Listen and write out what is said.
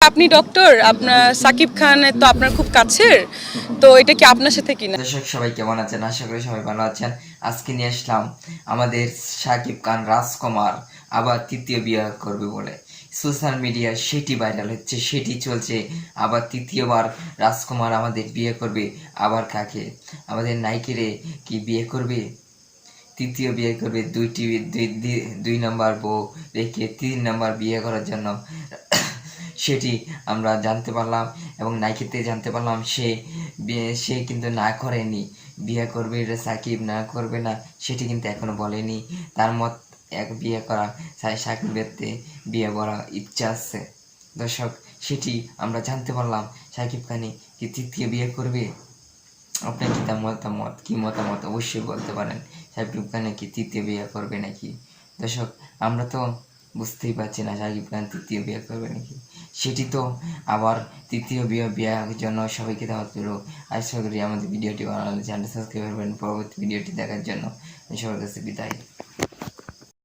আপনি ডক্টর, আপনার সাকিব খান তো আপনার খুব কাছের, তো এটা কি আপনার সাথে কিনা? দর্শক সবাই কেমন আছেন? আশা করি সবাই ভালো আছেন। আজকে নিয়ে আসলাম আমাদের সাকিব খান রাজকুমার আবার তৃতীয় বিয়ে করবে বলে সোশ্যাল মিডিয়ায় সেটি ভাইরাল হচ্ছে, সেটি চলছে। আবার তৃতীয়বার রাজকুমার আমাদের বিয়ে করবে, আবার কাকে? আমাদের নায়িকারে কি বিয়ে করবে? তৃতীয় বিয়ে করবে, দুই নম্বর বউ রেখে 3 নম্বর বিয়ে করার জন্য সেটি আমরা জানতে পারলাম এবং নাইকেতে জানতে পারলাম সে কিন্তু না করেনি, বিয়ে করবে এটা সাকিব, না করবে না সেটি কিন্তু এখনো বলেনি। তার মত এক বিয়ে করা সাকিবের বিয়ে করা ইচ্ছা আছে। দর্শক সেটি আমরা জানতে পারলাম, সাকিব খানি কি তৃতীয় বিয়ে করবে? আপনার কি তার মতামত অবশ্যই বলতে পারেন। সাকিব খান কি তৃতীয় বিয়ে করবে নাকি? দর্শক আমরা তো বুঝতেই পারছি না সাকিব খান তৃতীয় বিয়ে করবে নাকি। সেটি তো আবার তৃতীয় বিয়ের জন্য সবাইকে দাওয়াত করবো। আশা করি আমাদের ভিডিওটি ভালো লাগলে চ্যানেলটি সাবস্ক্রাইব করবেন পরবর্তী ভিডিওটি দেখার জন্য। সবার কাছে বিদায়।